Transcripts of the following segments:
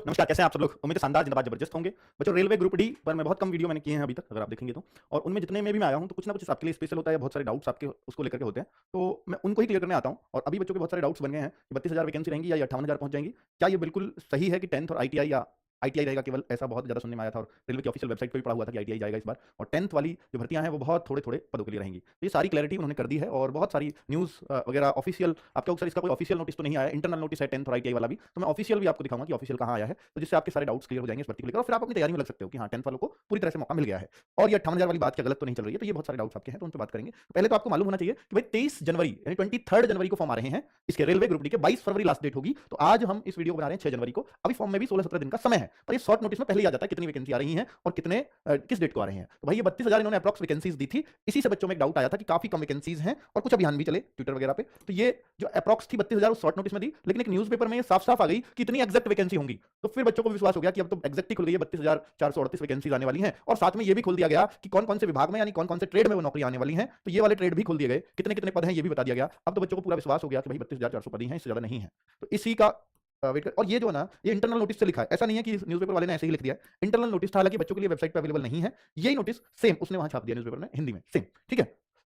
नमस्कार, कैसे हैं आप सब लोग? उम्मीद है शानदार, जिंदाबाद, जबरदस्त होंगे। बच्चों, रेलवे ग्रुप डी पर मैं बहुत कम वीडियो मैंने किए हैं अभी तक, अगर आप देखेंगे तो। और उनमें जितने में भी मैं आया हूं, तो कुछ ना कुछ आपके लिए स्पेशल होता है, बहुत सारे डाउट्स आपके उसको लेकर के होते हैं। तो मैं उनको ही क्लियर करने आता हूं। और अभी बच्चों के बहुत सारे डाउट्स बन गए हैं कि 32,000 वैकेंसी रहेंगी या ये 58,000 पहुंच जाएंगी। क्या ये बिल्कुल सही है कि 10th और आईटीआई या आईटीआई रहेगा केवल? ऐसा बहुत ज़्यादा सुनने में आया था और रेलवे की ऑफिशियल वेबसाइट पे भी पढ़ा हुआ था कि आईटीआई जाएगा इस बार। और 10th वाली जो भर्तियां हैं वो बहुत थोड़े-थोड़े पदों के लिए रहेंगी। तो ये सारी क्लैरिटी उन्होंने कर दी है और बहुत सारी न्यूज़ वगैरह ऑफिशियल आपका सर इसका कोई ऑफिशियल नोटिस तो नहीं आया, इंटरनल नोटिस है 10th और आईटीआई वाला भी। तो मैं ऑफिशियल भी आपको दिखाऊंगा कि ऑफिशियल कहाँ आया है, तो जिससे आपके सारे डाउट्स क्लियर हो जाएंगे इस भर्ती को लेकर और फिर आप अपनी तैयारी में लग सकते हो कि हाँ 10th वालों को पूरी तरह से मौका मिल गया है। और ये 58,000 वाली बात क्या गलत तो नहीं चल रही है? तो ये बहुत सारे डाउट्स आपके हैं, तो उन पर बात करेंगे। पहले तो आपको मालूम होना चाहिए कि भाई 23 जनवरी यानी 23 जनवरी को फॉर्म आ रहे हैं इसके रेलवे ग्रुप डी के। 22 फरवरी लास्ट डेट होगी। तो आज हम इस वीडियो को बना रहे हैं 6 जनवरी को। अभी फॉर्म में भी 16-17 दिन का समय है, पर ये शॉर्ट नोटिस में पहले ही आ जाता है कितनी वैकेंसी आ रही है और कितने किस डेट को आ रहे हैं। तो भाई ये 32,000 इन्होंने अप्रॉक्स वैकेंसीज दी थी। इसी से बच्चों में एक डाउट आया था कि काफी कम वैकेंसीज हैं और कुछ अभियान भी चले ट्विटर वगैरह पे। तो ये जो अप्रॉक्स थी 32,000 शॉर्ट नोटिस में दी, लेकिन एक न्यूज़पेपर में ये साफ-साफ आ गई कि इतनी एग्जैक्ट वैकेंसी होंगी। तो फिर बच्चों को विश्वास हो गया कि अब तो एग्जैक्ट ही खुल गई है, 32,438 वैकेंसीज आने वाली हैं। और साथ में ये भी खोल दिया गया कि कौन-कौन से विभाग में यानी कौन-कौन से ट्रेड में वो नौकरी आने वाली हैं। तो ये वाले ट्रेड भी खोल दिए गए, कितने-कितने पद हैं ये भी बता दिया गया। अब तो बच्चों को पूरा विश्वास हो गया कि भाई 32,400 पद ही हैं, इससे ज्यादा नहीं है। तो इसी का वेट कर। और ये जो है ना, ये इंटरनल नोटिस से लिखा है, ऐसा नहीं है कि न्यूज़पेपर वाले ने ऐसे ही लिख दिया है। इंटरनल नोटिस था, हालांकि बच्चों के लिए वेबसाइट पे अवेलेबल नहीं है। यही नोटिस सेम उसने वहां छाप दिया न्यूज़पेपर में हिंदी में, सेम। ठीक है,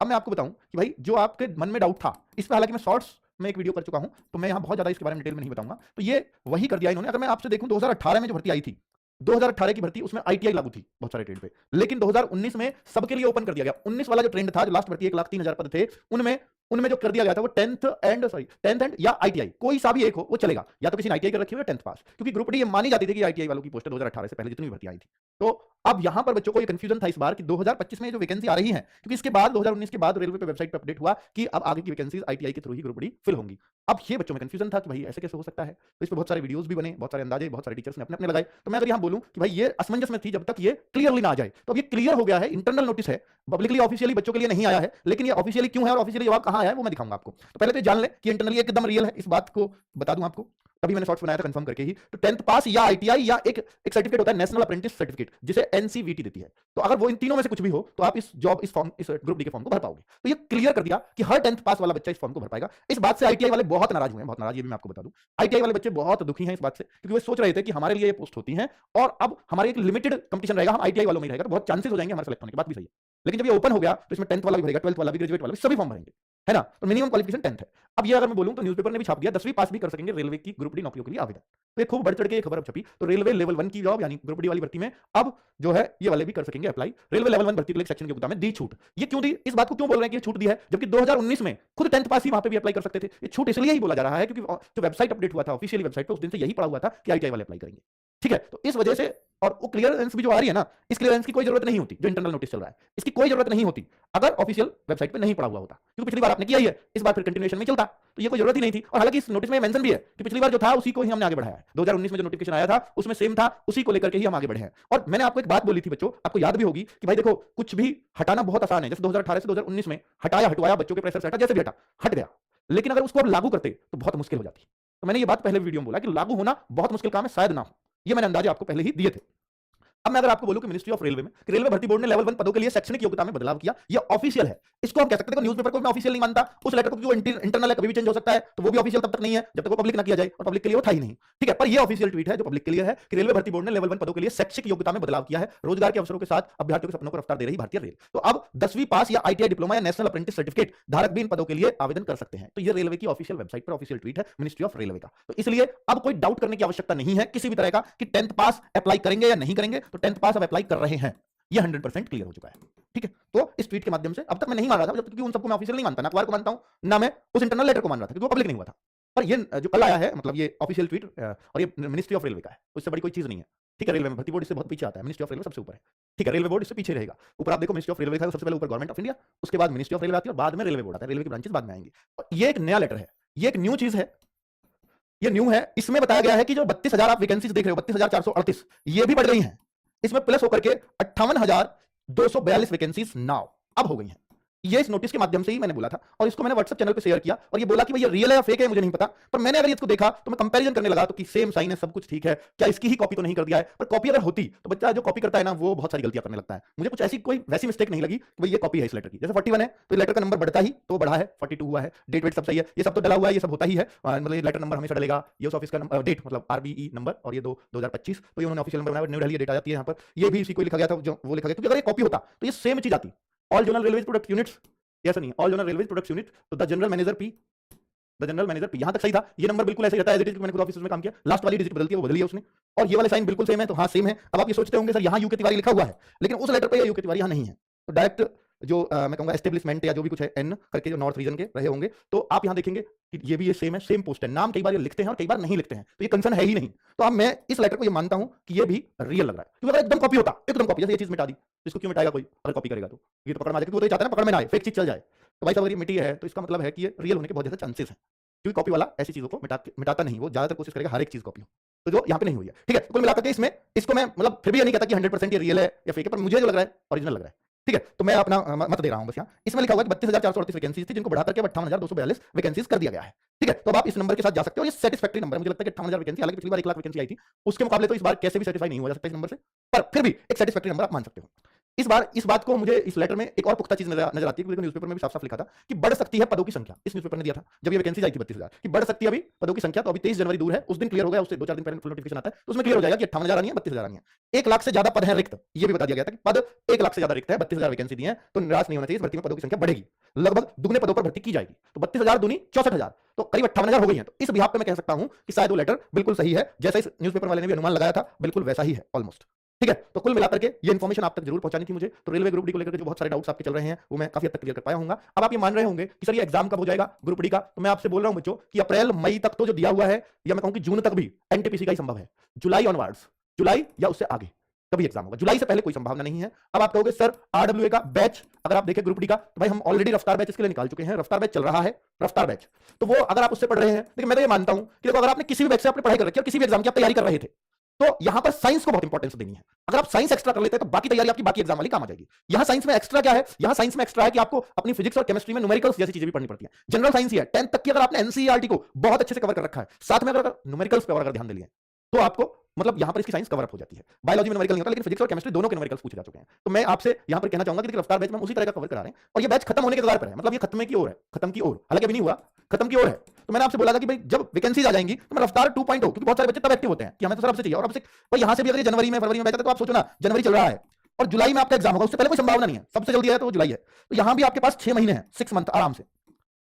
अब मैं आपको बताऊं कि भाई जो आपके मन में डाउट था, इस पर हालांकि मैं शॉर्ट्स में एक वीडियो कर चुका हूं, तो मैं यहां बहुत ज्यादा इसके बारे में डिटेल में नहीं बताऊंगा। तो ये वही कर दिया इन्होंने। अगर मैं आपसे देखूं 2018 में जो भर्ती आई थी, 2018 की भर्ती, उसमें आईटीआई लागू थी बहुत सारे ट्रेड पे, लेकिन 2019 में सबके लिए ओपन कर दिया गया। 19 वाला जो ट्रेंड था, जो लास्ट भर्ती 1,03,000 पद थे, उनमें उनमें जो कर दिया गया था वो 10th एंड या आईटीआई, कोई सा भी एक हो वो चलेगा। या तो किसी ने आईटीआई कर रखी हो या 10th पास, क्योंकि ग्रुप डी ये मानी जाती थी कि आईटीआई वालों की पोस्ट 2018 से पहले जितनी भी भर्ती आई थी। तो अब यहां पर बच्चों को ये कंफ्यूजन था इस बार कि 2025 में जो वैकेंसी आ रही है, क्योंकि इसके बाद 2019 के बाद रेलवे पे वेबसाइट पे अपडेट हुआ कि अब आगे की वैकेंसीज आईटीआई के थ्रू ही ग्रुप डी फिल होंगी। अब ये बच्चों में कंफ्यूजन था कि भाई ऐसे कैसे हो सकता है। तो इस पर बहुत सारे वीडियोस भी बने, बहुत सारे अंदाजे बहुत सारे टीचर्स ने अपने अपने लगाए। तो मैं अगर यहां बोलूं कि भाई ये असमंजस में थी जब तक ये क्लियरली ना आ जाए, तो अब ये क्लियर हो गया है। इंटरनल नोटिस है, पब्लिकली ऑफिशियली बच्चों के लिए नहीं आया है, लेकिन ये ऑफिशियली क्यों है और ऑफिशियली जवाब कहां आया है वो मैं दिखाऊंगा आपको। तो पहले तो जान ले कि इंटरनली एकदम रियल है, इस बात को बता दूं आपको। तभी मैंने शॉर्ट्स बनाया था कंफर्म करके ही। तो 10th पास या आईटीआई या एक सर्टिफिकेट होता है नेशनल अप्रेंटिस सर्टिफिकेट, जिसे एनसीवीटी देती है। तो अगर वो इन तीनों में से कुछ भी हो तो आप इस ग्रुप डी के फॉर्म को भर पाओगे। तो ये क्लियर कर दिया कि हर 10th पास वाला बच्चा इस फॉर्म को भर पाएगा। इस बात से आईटीआई वाले बहुत नाराज हुए हैं, बहुत नाराज, ये भी मैं आपको बता दूं। आईटीआई वाले बच्चे बहुत दुखी हैं इस बात से, क्योंकि वो सोच रहे थे कि हमारे लिए ये पोस्ट होती है और अब हमारे एक लिमिटेड कंपटीशन रहेगा, हम आईटीआई वालों में रहेगा, तो बहुत चांसेस हो जाएंगे हमारे सेलेक्ट होने की। बात भी सही है, लेकिन जब ये ओपन हो गया तो इसमें 10th वाला भी भरेगा, 12th वाला भी, ग्रेजुएट वाला भी, सभी फॉर्म भरेंगे, है ना। तो मिनिमम क्वालिफिकेशन 10th है। अब ये अगर मैं बोलूं तो न्यूज़पेपर ने भी छाप दिया 10वीं पास भी कर सकेंगे रेलवे की ग्रुप डी नौकरियों के लिए आवेदन। तो ये खूब बढ़ चढ़ के खबर अब छपी। तो रेलवे लेवल 1 की जॉब यानी ग्रुप डी वाली भर्ती में अब जो है ये वाले भी कर सकेंगे अप्लाई। रेलवे लेवल 1 भर्ती के लिए सेक्शन की योग्यता में दी छूट। ये क्यों दी, इस बात को क्यों बोल रहे हैं कि छूट दी है, जबकि 2019 में खुद 10th पास ही वहां पे भी अप्लाई कर सकते थे। ये छूट इसलिए ही बोला जा रहा है क्योंकि जो वेबसाइट अपडेट हुआ था ऑफिशियली वेबसाइट पे, उस दिन से यही पड़ा हुआ था कि आईटीआई वाले अप्लाई करेंगे। ठीक है, तो इस वजह से, और वो क्लियरेंस भी जो आ रही है ना, इस क्लियरेंस की कोई जरूरत नहीं होती। जो इंटरनल नोटिस चल रहा है इसकी कोई जरूरत नहीं होती अगर ऑफिशियल वेबसाइट पे नहीं पड़ा हुआ होता, क्योंकि पिछली बार आपने किया ही है, इस बार फिर कंटिन्यूएशन में चलता, तो ये कोई जरूरत ही नहीं थी। और हालांकि इस नोटिस में मेंशन भी है कि पिछली बार जो था उसी को ही हमने आगे बढ़ाया है। 2019 में जो नोटिफिकेशन आया था उसमें सेम था, उसी को लेकर के ही हम आगे बढ़े हैं। और मैंने आपको एक बात बोली थी बच्चों, आपको याद भी होगी कि भाई देखो कुछ भी हटाना बहुत आसान है। जैसे 2018 से 2019 में हटाया, हटवाया, बच्चों के प्रेशर से हटा, जैसे भी हटा, हट गया। लेकिन अगर उसको आप लागू करते तो बहुत मुश्किल हो जाती। तो मैंने ये बात पहले वीडियो में बोला कि लागू होना बहुत मुश्किल काम है, शायद ना हो। ये मैंने अंदाजे आपको पहले ही दिए थे। अब मैं अगर आपको बोलूं कि मिनिस्ट्री ऑफ रेलवे में रेलवे भर्ती बोर्ड ने लेवल 1 पदों के लिए शैक्षणिक योग्यता में बदलाव किया, ये ऑफिशियल है। इसको हम कह सकते हैं, न्यूज़पेपर को मैं ऑफिशियल नहीं मानता, उस लेटर को जो इंटरनल है कभी भी चेंज हो सकता है, तो वो भी ऑफिशियल तब तक नहीं है जब तक वो पब्लिक ना किया जाए, और पब्लिक के लिए वो था ही नहीं। ठीक है, पर ये ऑफिशियल ट्वीट है जो पब्लिक के लिए है कि रेलवे भर्ती बोर्ड ने लेवल 1 पदों के लिए शैक्षिक योग्यता में बदलाव किया है। रोजगार के अवसरों के साथ अभ्यर्थियों के सपनों को रफ्तार दे रही भारतीय रेल। तो अब 10वीं पास या आईटीआई डिप्लोमा या नेशनल अप्रेंटिस सर्टिफिकेट धारक भी इन पदों के लिए आवेदन कर सकते हैं। तो ये रेलवे की ऑफिशियल वेबसाइट पर ऑफिशियल ट्वीट है मिनिस्ट्री ऑफ रेलवे का। तो इसलिए अब कोई डाउट करने की आवश्यकता नहीं है किसी भी तरह का कि 10th पास अप्लाई करेंगे या नहीं करेंगे। तो 10th पास अब अप्लाई कर रहे हैं, ये 100% क्लियर हो चुका है। ठीक है, तो इस ट्वीट के माध्यम से अब तक मैं नहीं मान रहा था, क्योंकि उन सबको मैं ऑफिशियल नहीं मानता, ना अखबार को मानता हूं ना मैं उस इंटरनल लेटर को मान रहा था, क्योंकि वो पब्लिक नहीं हुआ था। पर ये जो कल आया है, मतलब ये ऑफिशियल ट्वीट और ये मिनिस्ट्री ऑफ रेलवे का है, उससे बड़ी कोई चीज नहीं है। ठीक है, रेलवे में भर्ती बोर्ड इससे बहुत पीछे आता है, मिनिस्ट्री ऑफ रेलवे सबसे ऊपर है। ठीक है, रेलवे बोर्ड इससे पीछे रहेगा। ऊपर आप देखो मिनिस्ट्री ऑफ रेलवे का सबसे पहले ऊपर गवर्नमेंट ऑफ इंडिया, उसके बाद मिनिस्ट्री ऑफ रेलवे आती है और बाद में रेलवे बोर्ड आता है। रेलवे की ब्रांचेस बाद में आएंगी। और ये एक नया लेटर है, ये एक न्यू चीज है, ये न्यू है। इसमें बताया गया है कि जो 32,000 आप वैकेंसीज देख रहे हो, 32,438, ये भी बढ़ गई हैं। इसमें प्लस होकर के 58,242 वैकेंसीज नाउ अब हो गई हैं। ये इस नोटिस के माध्यम से ही मैंने बोला था और इसको मैंने व्हाट्सएप चैनल पे शेयर किया और ये बोला कि भाई ये रियल है या फेक है मुझे नहीं पता, पर मैंने अगर इसको देखा तो मैं कंपैरिजन करने लगा तो कि सेम साइन है, सब कुछ ठीक है, क्या इसकी ही कॉपी तो नहीं कर दिया है। पर कॉपी अगर होती तो बच्चा जो कॉपी करता है ना वो बहुत सारी गलतियां करने लगता है। मुझे कुछ ऐसी कोई वैसी मिस्टेक नहीं लगी कि भाई ये कॉपी है इस लेटर की। जैसे 41 है तो लेटर का नंबर बढ़ता ही तो बढ़ा है, 42 हुआ है, डेट वेट सब सही है, ये सब तो डला हुआ है, ये सब होता ही है। मतलब ये लेटर नंबर हमेशा डलेगा, ये उस ऑफिस का डेट मतलब आरबीई नंबर और ये 2025 तो ये उन्होंने ऑफिशियल नंबर बनाया, न्यू दिल्ली डेट आ जाती है यहाँ पर, ये भी इसी को लिखा गया था जो वो लिखा गया, क्योंकि अगर ये कॉपी होता तो ये सेम चीज आती। All zonal railway product units, ऐसा नहीं, all zonal railway product unit to the general manager P, the general manager P, यहां तक सही था। ये नंबर बिल्कुल ऐसे ही रहता है एज इट इज, मैंने खुद ऑफिस में काम किया, लास्ट वाली डिजिट बदलती है वो बदली है उसने, और ये वाले साइन बिल्कुल सेम है तो हाँ सेम है। अब आप ये सोचते होंगे सर यहाँ यूके तिवारी लिखा हुआ है, लेकिन उस लेटर पे यूके तिवारी यहाँ नहीं है, तो डायरेक्ट जो मैं कहूंगा एस्टेब्लिशमेंट या जो भी कुछ है एन करके जो नॉर्थ रीजन के रहे होंगे, तो आप यहाँ देखेंगे कि ये भी ये सेम है, सेम पोस्ट है, नाम कई बार ये लिखते हैं और कई बार नहीं लिखते हैं, तो ये कंसर्न है ही नहीं। तो अब मैं इस लेटर को ये मानता हूं कि ये भी रियल लग रहा है, क्योंकि अगर एकदम कॉपी होता, एकदम कॉपी, जैसे ये चीज मिटा दी, तो इसको क्यों मिटाएगा कोई अगर कॉपी करेगा तो? ये तो पकड़ में आ जाएगा, क्योंकि वो तो ये चाहता है ना पकड़ में ना आए, फेक चीज चल जाए। तो भाई साहब अगर ये मिटी है तो इसका मतलब है कि ये रियल होने के बहुत ज्यादा चांसेस हैं, क्योंकि कॉपी वाला ऐसी चीजों को मिटाता नहीं, वो ज्यादातर कोशिश करेगा हर एक चीज कॉपी हो, तो जो यहाँ पे नहीं हुई है। ठीक है, कुल मिलाकर के इसमें इसको मैं मतलब फिर भी ये नहीं कहता कि 100% ये रियल है या फेक है, पर मुझे जो लग रहा है ओरिजिनल लग रहा है। ठीक है, तो मैं अपना मत दे रहा हूं बस यहाँ। इसमें लिखा हुआ है कि 32,438 वैकेंसीज थी जिनको बढ़ा करके 58,242 वैकेंसीज कर दिया गया है। ठीक है, तो अब आप इस नंबर के साथ जा सकते हो, ये सेटिस्फैक्टरी नंबर है। मुझे लगता है कि 58,000 वैकेंसी, हालांकि पिछली बार 1 लाख वैकेंसी आई थी, उसके मुकाबले तो इस बार कैसे भी सेटिस्फाई नहीं हुआ जा सकता इस नंबर से, पर फिर भी एक सेटिस्फैक्टरी नंबर आप मान सकते हो। इस बार इस बात को मुझे इस लेटर में एक और पुख्ता चीज नजर आती है, क्योंकि न्यूज़पेपर में भी साफ-साफ लिखा था कि बढ़ सकती है पदों की संख्या। इस न्यूज़पेपर ने दिया था जब ये वैकेंसी आई थी 32,000 कि बढ़ सकती है अभी पदों की संख्या, तो अभी 23 जनवरी दूर है, उस दिन क्लियर हो गया, उससे 2-4 दिन पहले फुल नोटिफिकेशन आता है, तो उसमें क्लियर हो जाएगा कि 58,000 आनी है, 32,000 आनी है। 1 लाख से ज्यादा पद हैं रिक्त, ये भी बता दिया गया था कि पद 1 लाख से ज्यादा रिक्त है, 32,000 वैकेंसी दी है, तो निराश नहीं होना चाहिए, इस भर्ती में पदों की संख्या बढ़ेगी, लगभग दुगने पदों पर भर्ती की जाएगी। तो 32,000 दूनी 64,000, तो करीब 58,000 हो गई है। तो इस बिहाफ पे मैं कह सकता हूं कि शायद वो लेटर बिल्कुल सही है, जैसा इस न्यूज़पेपर वाले ने भी अनुमान लगाया था, बिल्कुल वैसा ही है ऑलमोस्ट। ठीक है, तो कुल मिलाकर के ये इन्फॉर्मेशन आप तक जरूर पहुंचानी थी मुझे। तो रेलवे ग्रुप डी को लेकर जो बहुत सारे डाउट्स आपके चल रहे हैं वो मैं काफी हद तक क्लियर कर पाया हूंगा। अब आप ये मान रहे होंगे कि सर ये एग्जाम कब हो जाएगा ग्रुप डी का, तो मैं आपसे बोल रहा हूं बच्चों कि अप्रैल मई तक तो जो दिया हुआ है, या मैं कहूं कि जून तक भी एनटीपीसी का ही संभव है, जुलाई ऑनवर्ड्स, जुलाई या उससे आगे कभी एग्जाम होगा, जुलाई से पहले कोई संभावना नहीं है। अब आप कहोगे सर आरडब्ल्यूए का बैच अगर आप देखें ग्रुप डी का, तो भाई हम ऑलरेडी रफ्तार बैच इसके लिए निकाल चुके हैं, रफ्तार बैच चल रहा है, रफ्तार बैच, तो वो अगर आप उससे पढ़ रहे हैं, लेकिन मैं तो ये मानता हूं कि देखो अगर आपने किसी भी बैच से आपने पढ़ाई कर रखी है और किसी भी एग्जाम की आप तैयारी कर रहे थे, तो यहां पर साइंस को बहुत इंपॉर्टेंस देनी है। अगर आप साइंस एक्स्ट्रा कर लेते हैं तो बाकी तैयारी आपकी बाकी एग्जाम वाली काम आ जाएगी। यहां साइंस में एक्स्ट्रा क्या है, यहां साइंस में एक्स्ट्रा है कि आपको अपनी फिजिक्स और केमिस्ट्री में न्यूमेरिकल्स जैसी चीजें भी पढ़नी पड़ती है। जनरल साइंस ही है, 10th तक की अगर आपने एनसीईआरटी को बहुत अच्छे से कवर कर रखा है, साथ में अगर न्यूमेरिकल्स पे अगर ध्यान दे लिए तो आपको मतलब यहां पर इसकी साइंस कवर अप हो जाती है। बायोलॉजी में न्यूमेरिकल नहीं होता, लेकिन फिजिक्स और केमिस्ट्री दोनों के न्यूमेरिकल्स पूछे जा चुके हैं। तो मैं आपसे यहां पर कहना चाहूंगा कि रफ्तार बैच में उसी तरह का कवर करा रहे हैं, और ये बैच खत्म होने के कगार पर है, मतलब ये खत्म की ओर है, खत्म की ओर, हालांकि अभी नहीं हुआ, खत्म की ओर है। तो मैंने आपसे बोला था कि भाई जब वैकेंसीज आ जाएंगी तो मैं रफ्तार 2.0, क्योंकि बहुत सारे बच्चे तब एक्टिव होते हैं कि हमें तो सर अब से चाहिए, और अब से भाई यहां से भी अगर ये जनवरी में फरवरी में बैठा था तो आप सोचो ना, जनवरी चल रहा है और जुलाई में आपका एग्जाम होगा, उससे पहले कोई संभावना नहीं है, सबसे जल्दी है तो वो जुलाई है। तो यहां भी आपके पास 6 महीने हैं, 6 मंथ आराम से।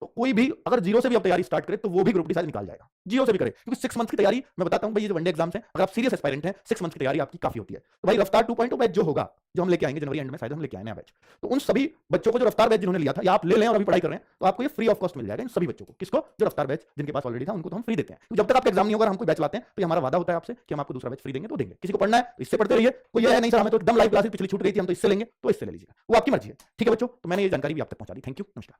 तो कोई भी अगर जीरो से भी अब तैयारी स्टार्ट करे तो वो भी ग्रुप डी शायद निकाल जाएगा, जीरो से भी करे, क्योंकि 6 मंथ की तैयारी मैं बताता हूं भाई, ये जो वनडे एग्जाम्स हैं, अगर आप सीरियस एस्पायरेंट हैं 6 मंथ की तैयारी आपकी काफी होती है। तो भाई रफ्तार 2.0 बैच जो होगा, जो हम लेके आएंगे जनवरी एंड में, शायद हम लेके आए नया बैच, तो उन सभी बच्चों को जो रफ्तार बैच जिन्होंने लिया था या आप ले लें और अभी पढ़ाई कर रहे हैं, तो आपको ये फ्री ऑफ कॉस्ट मिल जाएगा इन सभी बच्चों को। किसको? जो रफ्तार बैच जिनके पास ऑलरेडी था उनको तो हम फ्री देते हैं। तो जब तक आपका एग्जाम नहीं होगा, हम कोई बैच लाते हैं तो हमारा वादा होता है आपसे कि हम आपको दूसरा बैच फ्री देंगे, तो देंगे। किसी को पढ़ना है तो इससे पढ़ते रहिए, कोई ये नहीं सर हमें तो एकदम लाइव क्लासेस पिछली छूट गई थी हम तो इससे लेंगे, तो इससे ले लीजिएगा, वो आपकी मर्जी है। ठीक है बच्चों, तो मैंने ये जानकारी भी आप तक पहुंचा दी। थैंक यू, नमस्कार।